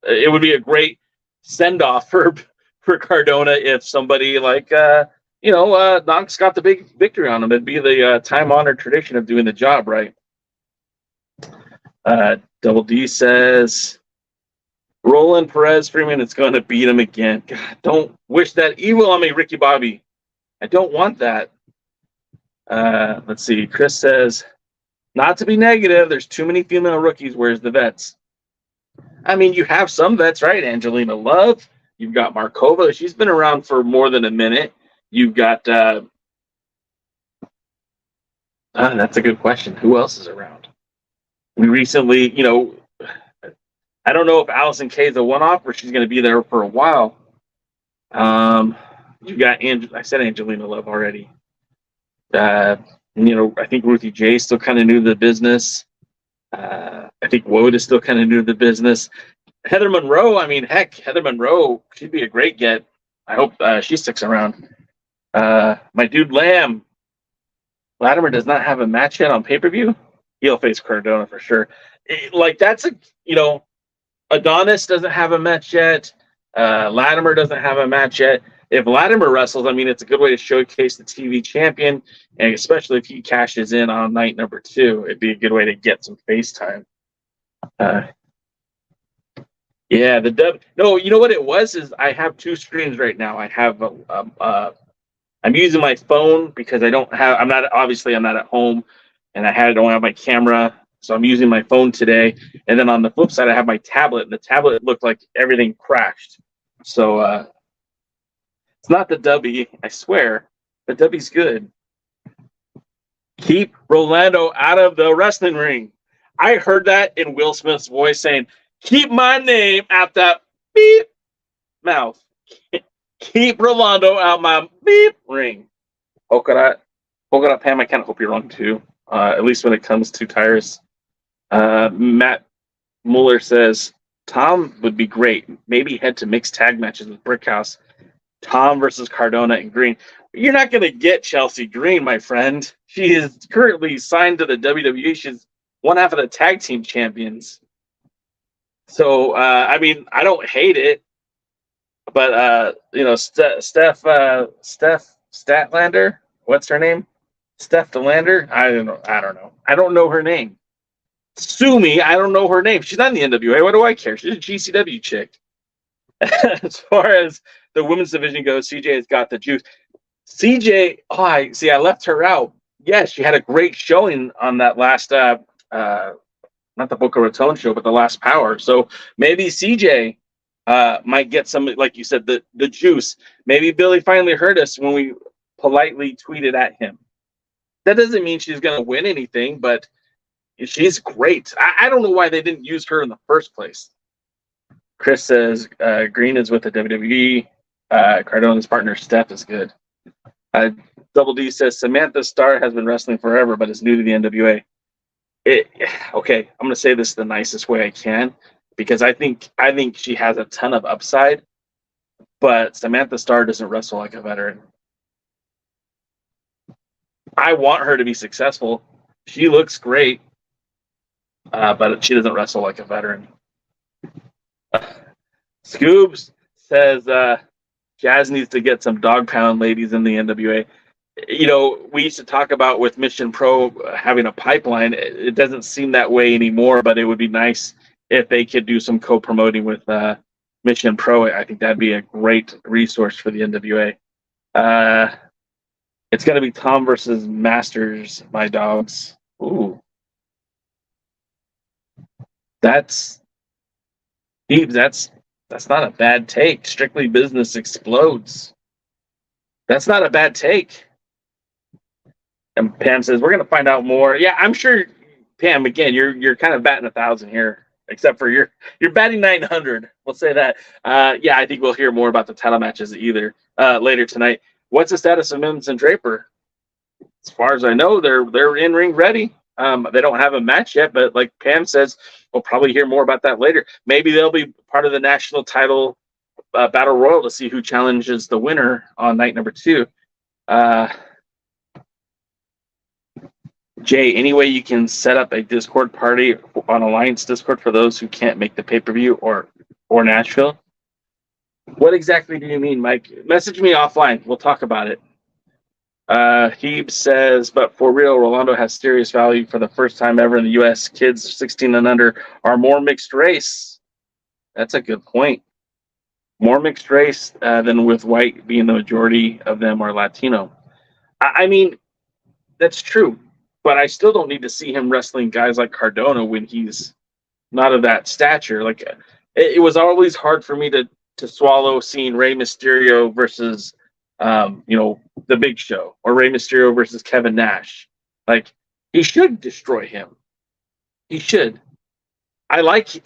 It would be a great send-off for Cardona if somebody like, Knox got the big victory on him. It'd be the time-honored tradition of doing the job right. Double D says, Roland Perez Freeman is going to beat him again. God, don't wish that evil on me, Ricky Bobby. I don't want that. Let's see. Chris says, not to be negative, there's too many female rookies. Where's the vets? I mean, you have some vets, right? Angelina Love. You've got Markova. She's been around for more than a minute. You've got... that's a good question. Who else is around? We recently, I don't know if Allison Kay is a one-off or she's going to be there for a while. You got I said Angelina Love already. I think Ruthie J still kind of new to the business. I think Woad is still kind of new to the business. Heather Monroe, Heather Monroe, she'd be a great get. I hope she sticks around. My dude Lamb, Latimer does not have a match yet on pay-per-view. He'll face Cardona for sure. Adonis doesn't have a match yet. Latimer doesn't have a match yet. If Latimer wrestles, it's a good way to showcase the TV champion, and especially if he cashes in on night number 2, it'd be a good way to get some face time. Yeah, no, you know what it was is I have 2 screens right now. I have I'm using my phone because I'm not at home, and I don't have my camera, so I'm using my phone today. And then on the flip side, I have my tablet, and the tablet looked like everything crashed. So it's not the W, I swear. The W's good. Keep Rolando out of the wrestling ring. I heard that in Will Smith's voice saying, keep my name out that beep mouth. Keep Rolando out my beep ring. Polka dot Pam, I kind of hope you're wrong too. At least when it comes to Tyrus. Matt Mueller says, Tom would be great. Maybe head to mixed tag matches with Brickhouse. Tom versus Cardona and Green. You're not going to get Chelsea Green, my friend. She is currently signed to the WWE. She's one half of the tag team champions. So, I don't hate it. But, Steph Statlander, what's her name? Steph DeLander? I don't know. I don't know her name. Sue me, I don't know her name. She's not in the NWA. What do I care? She's a GCW chick. As far as the women's division goes, CJ has got the juice. CJ, I left her out. Yes, she had a great showing on that last, not the Boca Raton show, but the last Power. So maybe CJ might get some, like you said, the juice. Maybe Billy finally heard us when we politely tweeted at him. That doesn't mean she's going to win anything, but she's great. I don't know why they didn't use her in the first place. Chris says Green is with the WWE. Cardona's partner Steph is good. Double D says Samantha Starr has been wrestling forever, but is new to the NWA. Okay, I'm going to say this the nicest way I can, because I think she has a ton of upside, but Samantha Starr doesn't wrestle like a veteran. I want her to be successful. She looks great, but she doesn't wrestle like a veteran. Scoobs says Jazz needs to get some dog pound ladies in the NWA. You know, we used to talk about with Mission Pro having a pipeline. It doesn't seem that way anymore, but it would be nice if they could do some co-promoting with Mission Pro. I think that'd be a great resource for the NWA. It's going to be Tom versus Masters, my dogs. Ooh. That's not a bad take. Strictly Business explodes. That's not a bad take. And Pam says, we're going to find out more. Yeah, I'm sure, Pam, again, you're kind of batting 1,000 here, except for you're batting 900. We'll say that. Yeah, I think we'll hear more about the title matches later tonight. What's the status of Mims and Draper? As far as I know, they're in ring ready. They don't have a match yet, but like Pam says, we'll probably hear more about that later. Maybe they'll be part of the national title battle royal to see who challenges the winner on night number 2. Jay, any way you can set up a Discord party on Alliance Discord for those who can't make the pay-per-view or Nashville? What exactly do you mean, Mike? Message me offline. We'll talk about it. Heeb says, but for real, Rolando has serious value for the first time ever in the U.S. Kids 16 and under are more mixed race. That's a good point. More mixed race than with white being the majority of them are Latino. I mean, that's true. But I still don't need to see him wrestling guys like Cardona when he's not of that stature. Like, it was always hard for me to swallow seeing Rey Mysterio versus, the Big Show, or Rey Mysterio versus Kevin Nash. Like, he should destroy him. He should. I like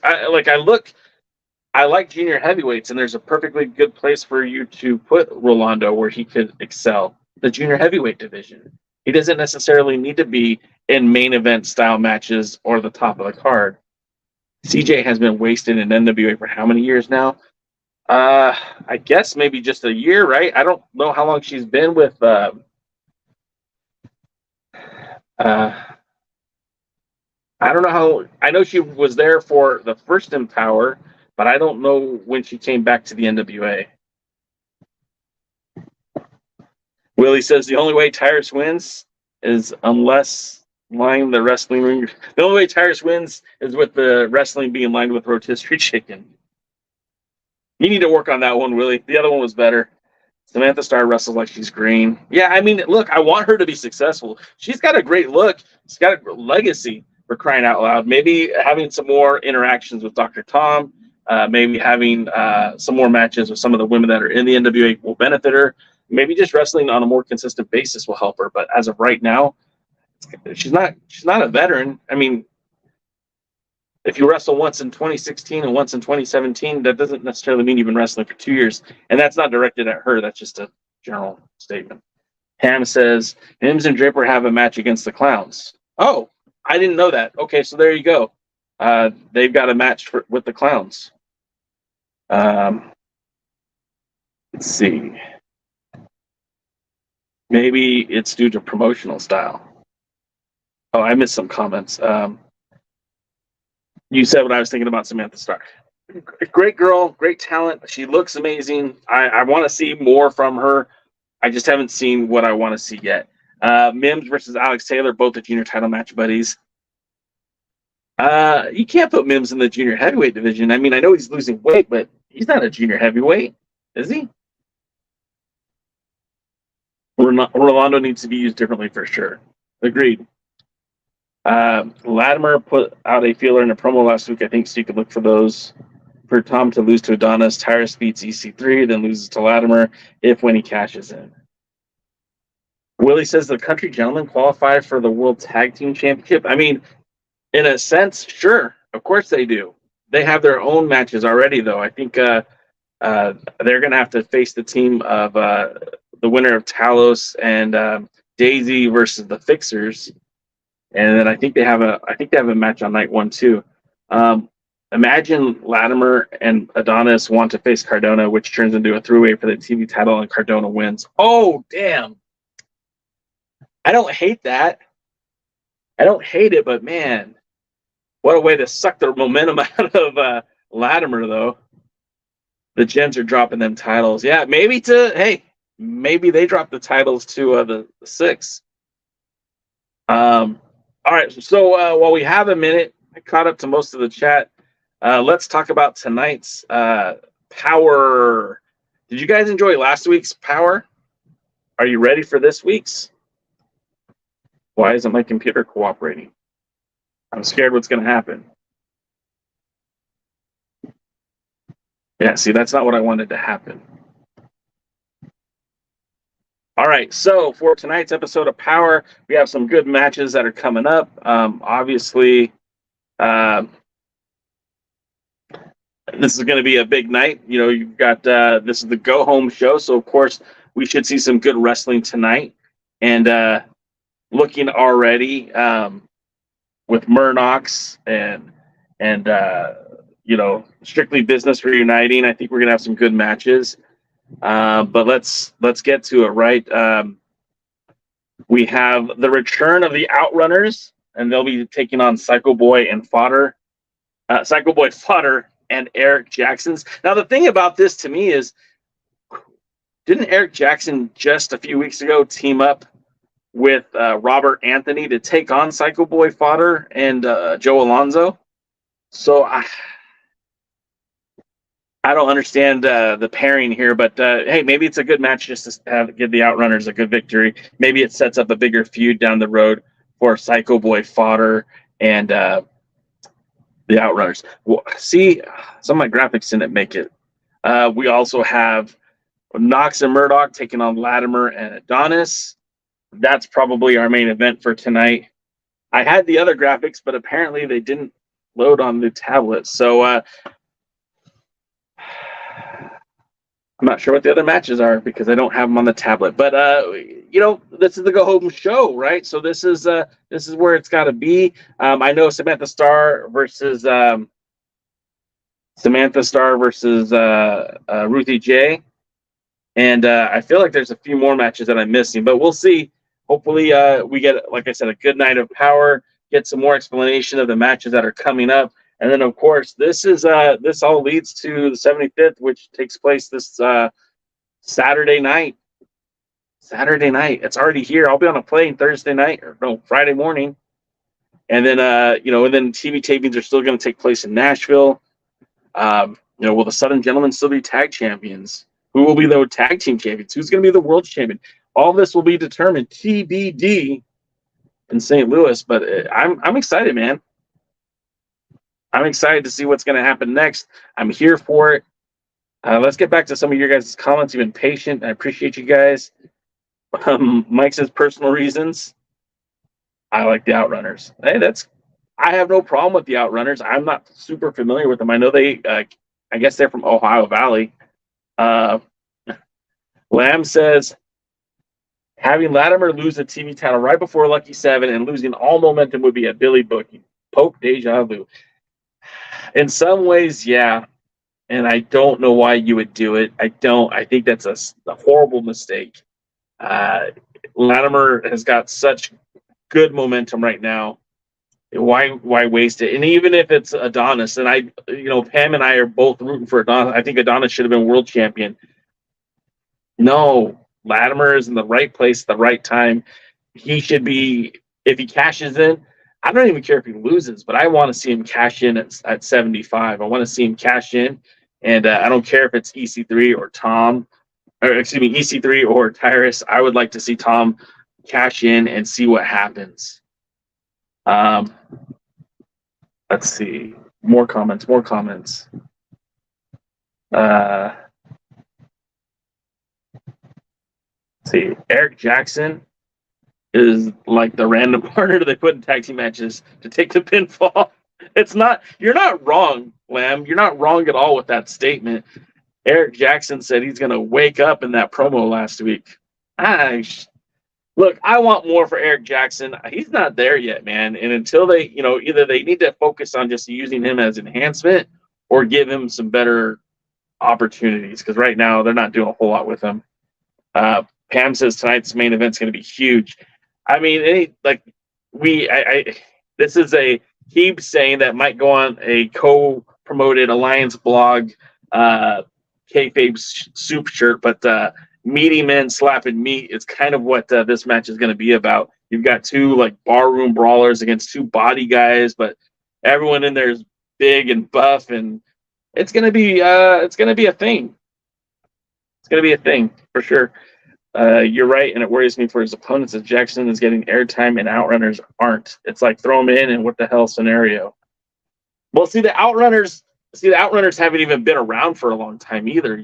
junior heavyweights, and there's a perfectly good place for you to put Rolando where he could excel. The junior heavyweight division. He doesn't necessarily need to be in main event style matches or the top of the card. CJ has been wasted in NWA for how many years now? I guess maybe just a year, right? I don't know how long she's been with I don't know how. I know she was there for the first Empower, but I don't know when she came back to the NWA. Willie says the only way Tyrus wins is unless line the wrestling ring. The only way Tyrus wins is with the wrestling being lined with rotisserie chicken. You need to work on that one, Willie. The other one was better. Samantha Starr wrestles like she's green. Yeah, I mean, look, I want her to be successful. She's got a great look. She's got a legacy, for crying out loud. Maybe having some more interactions with Dr. Tom, maybe having some more matches with some of the women that are in the NWA will benefit her. Maybe just wrestling on a more consistent basis will help her. But as of right now, she's not a veteran. I mean, if you wrestle once in 2016 and once in 2017, that doesn't necessarily mean you've been wrestling for 2 years. And that's not directed at her. That's just a general statement. Ham says, Mims and Draper have a match against the Clowns. Oh, I didn't know that. Okay, so there you go. They've got a match with the Clowns. Let's see. Maybe it's due to promotional style. Oh, I missed some comments. You said what I was thinking about Samantha Starr. Great girl, great talent. She looks amazing. I want to see more from her. I just haven't seen what I want to see yet. Mims versus Alex Taylor, both the junior title match buddies. You can't put Mims in the junior heavyweight division. I mean, I know he's losing weight, but he's not a junior heavyweight, is he? Rolando needs to be used differently for sure. Agreed. Latimer put out a feeler in a promo last week, I think, so you could look for those. For Tom to lose to Adonis, Tyrus beats EC3, then loses to Latimer when he cashes in. Willie says the Country Gentlemen qualify for the World Tag Team Championship. I mean, in a sense, sure, of course they do. they have their own matches already, though. I think they're going to have to face the team of the winner of Talos and Daisy versus the Fixers, and then I think they have a match on night 1 too. Imagine Latimer and Adonis want to face Cardona, which turns into a three-way for the TV title, and Cardona wins. Oh, damn. I don't hate that. I don't hate it, but man, what a way to suck the momentum out of Latimer, though. The Gens are dropping them titles. Yeah, maybe they drop the titles to the 6. All right, so while we have a minute, I caught up to most of the chat. Let's talk about tonight's Power. Did you guys enjoy last week's Power? Are you ready for this week's? Why isn't my computer cooperating? I'm scared what's going to happen. Yeah, see, that's not what I wanted to happen. All right, so for tonight's episode of Power, we have some good matches that are coming up. Obviously, this is going to be a big night. You know, you've got this is the go home show, so of course we should see some good wrestling tonight. And looking already with Murdoch's and you know, Strictly Business reuniting, I think we're gonna have some good matches. But let's get to it, right? We have the return of the Outrunners, and they'll be taking on Psycho Boy and Fodder. Psycho Boy Fodder and Eric Jackson's. Now, the thing about this to me is, didn't Eric Jackson just a few weeks ago team up with Robert Anthony to take on Psycho Boy Fodder and Joe Alonzo? So I don't understand the pairing here, but hey, maybe it's a good match just to give the Outrunners a good victory. Maybe it sets up a bigger feud down the road for Psycho Boy Fodder and the Outrunners. Well, see, some of my graphics didn't make it. We also have Knox and Murdoch taking on Latimer and Adonis. That's probably our main event for tonight. I had the other graphics, but apparently they didn't load on the tablet. So I'm not sure what the other matches are because I don't have them on the tablet. But you know, this is the go home show, right? So this is where it's got to be. I know Samantha Starr versus Ruthie J, and I feel like there's a few more matches that I'm missing, but we'll see. Hopefully, we get, like I said, a good night of Power. Get some more explanation of the matches that are coming up. And then, of course, this all leads to the 75th, which takes place this Saturday night. It's already here. I'll be on a plane Thursday night, or no, Friday morning. And then, and then TV tapings are still going to take place in Nashville. Will the Southern Gentlemen still be tag champions? Who will be the tag team champions? Who's going to be the world champion? All this will be determined TBD in St. Louis. But I'm excited, man. I'm excited to see what's going to happen next. I'm here for it. Let's get back to some of your guys' comments. You've been patient. I appreciate you guys. Mike says personal reasons. I like the Outrunners. Hey, I have no problem with the Outrunners. I'm not super familiar with them. I know I guess they're from Ohio Valley. Lamb says, having Latimer lose the TV title right before Lucky 7 and losing all momentum would be a Billy booking. Pope deja vu. In some ways, yeah. And I don't know why you would do it. I think that's a horrible mistake. Latimer has got such good momentum right now. Why waste it? And even if it's Adonis, and Pam and I are both rooting for Adonis. I think Adonis should have been world champion. No, Latimer is in the right place at the right time. He should be, if he cashes in, I don't even care if he loses, but I want to see him cash in at 75. I want to see him cash in, and I don't care if it's EC3 or EC3 or Tyrus. I would like to see Tom cash in and see what happens. Let's see. More comments. See, Eric Jackson is like the random partner they put in tag team matches to take the pinfall. It's not. You're not wrong, Lamb. You're not wrong at all with that statement. Eric Jackson said he's going to wake up in that promo last week. Look, I want more for Eric Jackson. He's not there yet, man. And until they, either they need to focus on just using him as enhancement or give him some better opportunities, because right now they're not doing a whole lot with him. Pam says tonight's main event's going to be huge. I mean, this is a keep saying that might go on a co-promoted Alliance blog, kayfabe soup shirt, but meaty men slapping meat is kind of what this match is going to be about. You've got two like barroom brawlers against two body guys, but everyone in there is big and buff, and it's going to be a thing. It's going to be a thing for sure. You're right, and it worries me for his opponents as Jackson is getting airtime and Outrunners aren't. It's like throw them in and what the hell scenario. Well, see, the Outrunners haven't even been around for a long time either.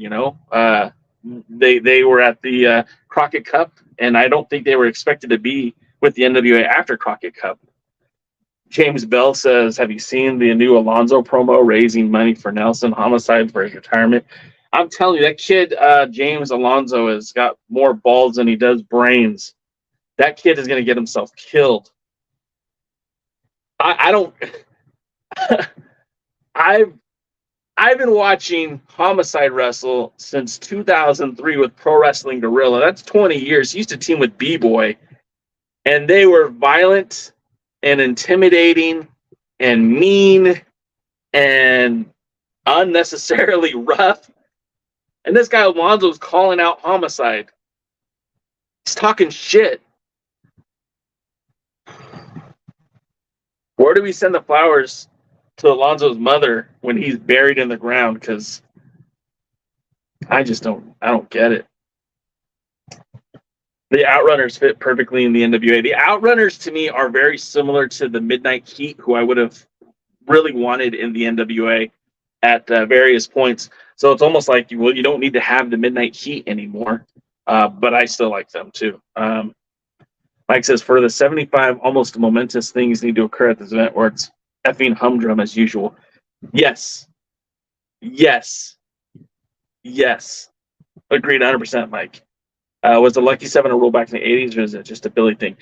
They were at the Crockett Cup, and I don't think they were expected to be with the NWA after Crockett Cup. James Bell says, have you seen the new Alonzo promo raising money for Nelson Homicide for his retirement? I'm telling you, that kid, James Alonzo, has got more balls than he does brains. That kid is going to get himself killed. I don't... I've been watching Homicide wrestle since 2003 with Pro Wrestling Guerrilla. That's 20 years. He used to team with B-Boy, and they were violent and intimidating and mean and unnecessarily rough. And this guy Alonzo is calling out Homicide. He's talking shit. Where do we send the flowers to Alonzo's mother when he's buried in the ground? Because I don't get it. The Outrunners fit perfectly in the NWA. The Outrunners, to me, are very similar to the Midnight Heat, who I would have really wanted in the NWA at various points. So it's almost like, well, you don't need to have the Midnight Heat anymore. But I still like them, too. Mike says, for the 75 almost momentous things need to occur at this event where it's effing humdrum as usual. Yes. Agreed 100%, Mike. Was the Lucky 7 a rule back in the 80s, or is it just a Billy thing?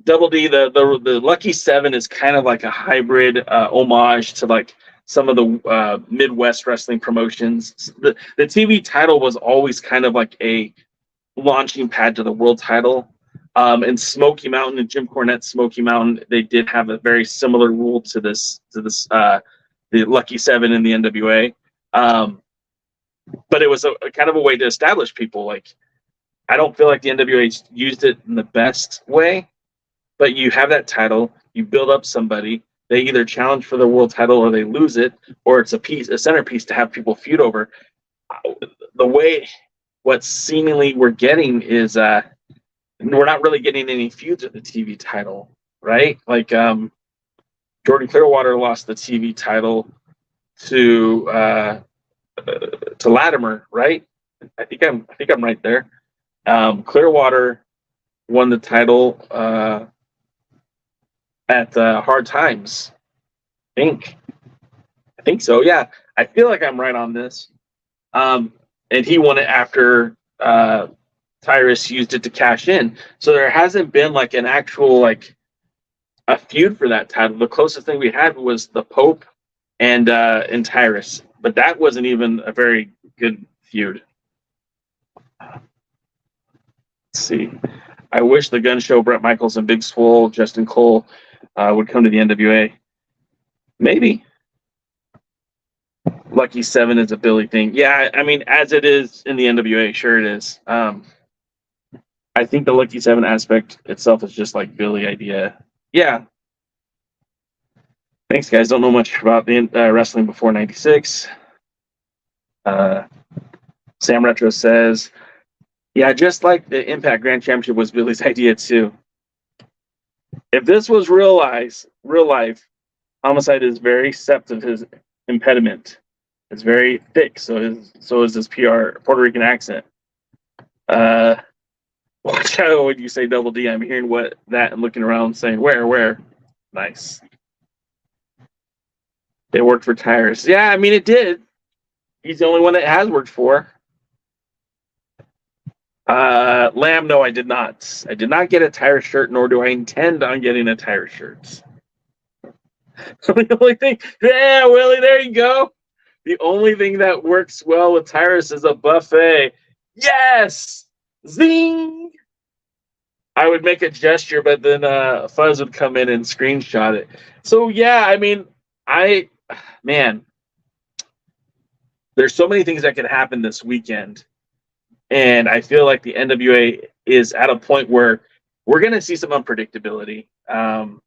Double D, the Lucky 7 is kind of like a hybrid homage to like some of the Midwest wrestling promotions. The TV title was always kind of like a launching pad to the world title. And Smoky Mountain and Jim Cornette's Smoky Mountain, they did have a very similar rule to this the Lucky 7 in the NWA. But it was a kind of a way to establish people. Like, I don't feel like the NWA used it in the best way, but you have that title, you build up somebody, they either challenge for the world title or they lose it, or it's a centerpiece to have people feud over. The way what seemingly we're getting is we're not really getting any feuds at the TV title, right? Like Jordan Clearwater lost the TV title to Latimer, right? I think I'm right there. Clearwater won the title at Hard Times. I think so. Yeah, I feel like I'm right on this. And he won it after Tyrus used it to cash in. So there hasn't been like an actual like a feud for that title. The closest thing we had was the Pope and Tyrus, but that wasn't even a very good feud. Let's see. I wish the Gun Show, Bret Michaels and Big Swole, Justin Cole would come to the NWA. Maybe. Lucky 7 is a Billy thing. Yeah, I mean, as it is in the NWA, sure it is. I think the Lucky 7 aspect itself is just like Billy idea. Yeah. Thanks, guys. Don't know much about the wrestling before 96. Sam Retro says, yeah, just like the Impact Grand Championship was Billy's idea too. If this was real life, Homicide is very sept of his impediment. It's very thick, so is his Puerto Rican accent. Watch out when you say Double D. I'm hearing that and looking around saying, where? Nice. It worked for Tyrus. Yeah, I mean, it did. He's the only one that has worked for. Lamb, no, I did not. I did not get a Tyrus shirt, nor do I intend on getting a Tyrus shirt. The only thing, yeah, Willie, there you go. The only thing that works well with Tyrus is a buffet. Yes! Zing! I would make a gesture, but then Fuzz would come in and screenshot it. So, yeah, I mean, man, there's so many things that could happen this weekend. And I feel like the NWA is at a point where we're going to see some unpredictability. I'm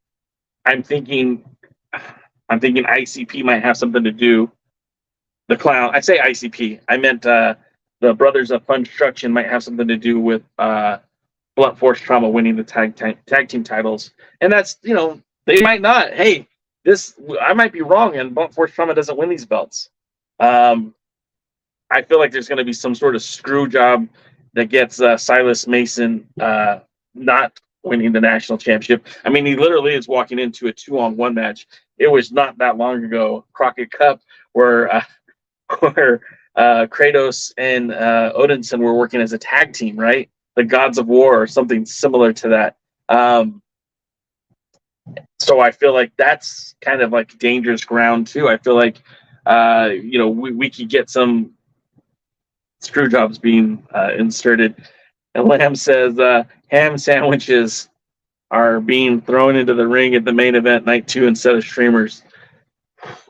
thinking ICP might have something to do. The Clown, I say ICP. I meant the Brothers of Funstruction might have something to do with Blunt Force Trauma winning the tag team titles. And that's, they might not. Hey, I might be wrong, and Blunt Force Trauma doesn't win these belts. I feel like there's going to be some sort of screw job that gets Silas Mason not winning the national championship. I mean, he literally is walking into a 2-on-1 match. It was not that long ago, Crockett Cup, where Kratos and Odinson were working as a tag team, right? The Gods of War or something similar to that. So I feel like that's kind of like dangerous ground too. I feel like we could get some screw jobs being inserted. And Lamb says ham sandwiches are being thrown into the ring at the main event night 2 instead of streamers.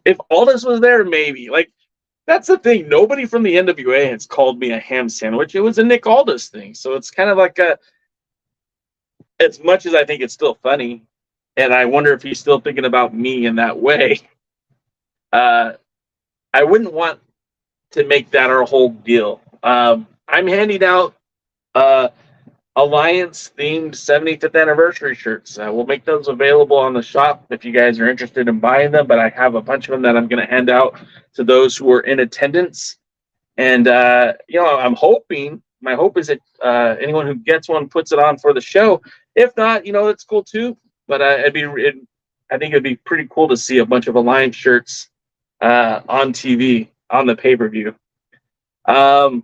If Aldous was there, maybe. Like, that's the thing. Nobody from the NWA has called me a ham sandwich. It was a Nick Aldis thing. So it's kind of like as much as I think it's still funny, and I wonder if he's still thinking about me in that way, I wouldn't want to make that our whole deal. I'm handing out Alliance-themed 75th anniversary shirts. We'll make those available on the shop if you guys are interested in buying them, but I have a bunch of them that I'm going to hand out to those who are in attendance. And, I'm hoping, my hope is that anyone who gets one puts it on for the show. If not, it's cool too. But I think it'd be pretty cool to see a bunch of Alliance shirts on TV, on the pay-per-view. I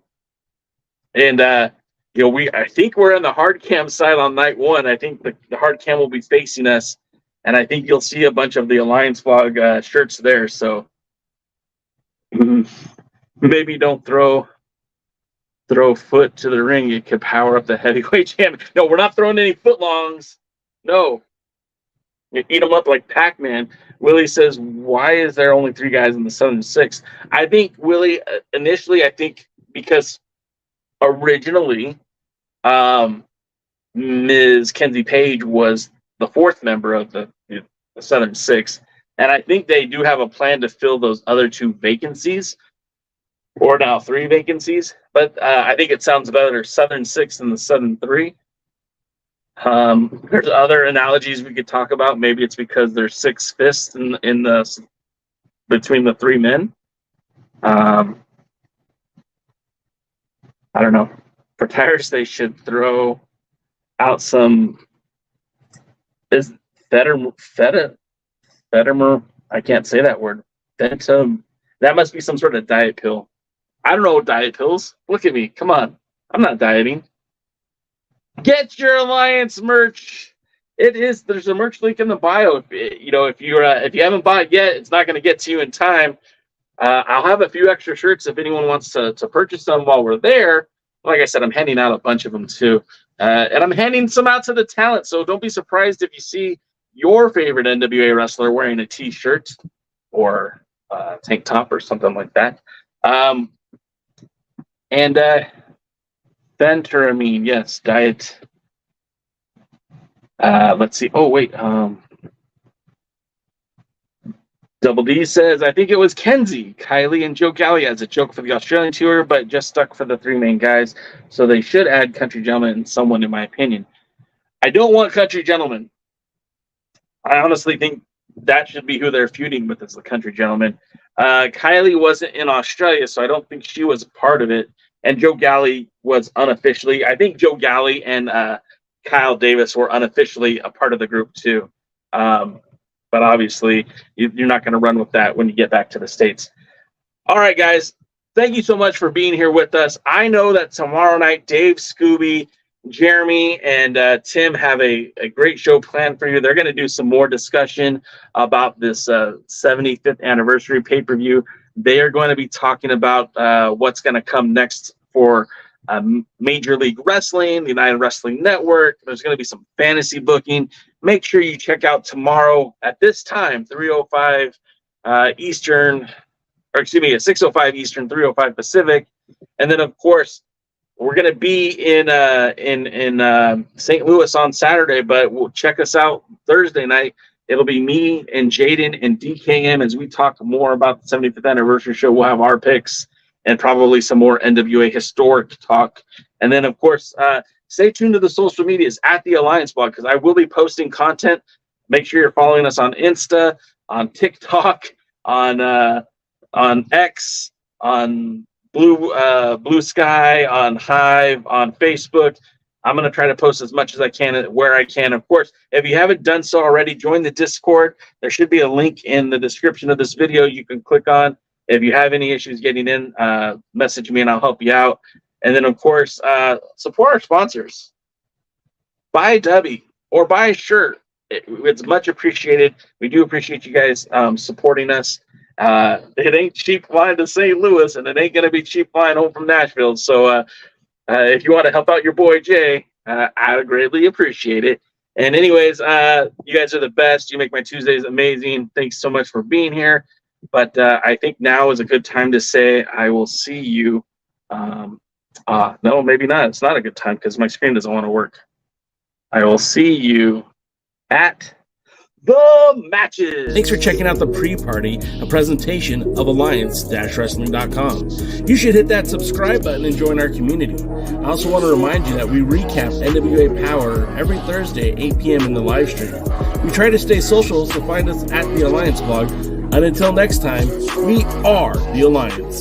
think we're on the hard cam side on night 1. I think the hard cam will be facing us, and I think you'll see a bunch of the Alliance Vlog shirts there. So maybe don't throw foot to the ring. It could power up the heavyweight champion. No, we're not throwing any footlongs. No. You eat them up like Pac-Man. Willie says, why is there only 3 guys in the Southern Six? I think, Willie, initially, because originally, Ms. Kenzie Page was the 4th member of the Southern Six, and I think they do have a plan to fill those other 2 vacancies, or now 3 vacancies. But I think it sounds better, Southern Six than the Southern 3. There's other analogies we could talk about. Maybe it's because there's 6 fists in between the 3 men. I don't know. For Tyrus, they should throw out some. Is Feta? I can't say that word. That must be some sort of diet pill. I don't know diet pills. Look at me. Come on. I'm not dieting. Get your Alliance merch. There's a merch link in the bio. If you haven't bought yet, it's not going to get to you in time. I'll have a few extra shirts if anyone wants to purchase them while we're there. Like I said, I'm handing out a bunch of them too. And I'm handing some out to the talent. So don't be surprised if you see your favorite NWA wrestler wearing a t-shirt or a tank top or something like that. Phentermine, yes, diet. Let's see. Oh, wait. Double D says, I think it was Kenzie, Kylie, and Joe Galli as a joke for the Australian tour, but just stuck for the 3 main guys. So they should add Country Gentleman and someone, in my opinion. I don't want Country Gentleman. I honestly think that should be who they're feuding with, is the Country Gentleman. Kylie wasn't in Australia, so I don't think she was a part of it. And Joe Galli was unofficially. I think Joe Galli and Kyle Davis were unofficially a part of the group too. But but obviously you're not going to run with that when you get back to the States. All right, guys, thank you so much for being here with us. I know that tomorrow night, Dave, Scooby, Jeremy, and Tim have a great show planned for you. They're going to do some more discussion about this 75th anniversary pay-per-view. They are going to be talking about what's going to come next for Major League Wrestling, the United Wrestling Network. There's going to be some fantasy booking. Make sure you check out tomorrow at this time, 3:05 Eastern, or excuse me, at 6:05 Eastern, 3:05 Pacific. And then, of course, we're going to be in St. Louis on Saturday, but we'll check us out Thursday night. It'll be me and Jaden and DKM as we talk more about the 75th anniversary show. We'll have our picks and probably some more NWA historic talk. And then, of course, stay tuned to the social medias at the Alliance Blog, because I will be posting content. Make sure you're following us on Insta, on TikTok, on X, on Blue Sky, on Hive, on Facebook. I'm going to try to post as much as I can where I can. Of course, if you haven't done so already, join the Discord. There should be a link in the description of this video you can click on. If you have any issues getting in, message me and I'll help you out. And then, of course, support our sponsors. Buy a W or buy a shirt. It's much appreciated. We do appreciate you guys supporting us. It ain't cheap flying to St. Louis, and it ain't going to be cheap flying home from Nashville. So if you want to help out your boy Jay, I would greatly appreciate it. And anyways, you guys are the best. You make my Tuesdays amazing. Thanks so much for being here. But I think now is a good time to say I will see you. No, maybe not. It's not a good time because my screen doesn't want to work. I will see you at the matches. Thanks for checking out the pre-party, a presentation of Alliance-Wrestling.com. You should hit that subscribe button and join our community. I also want to remind you that we recap NWA POWERRR every Thursday at 8 p.m. in the live stream. We try to stay social, so find us at the Alliance Blog. And until next time, we are the Alliance.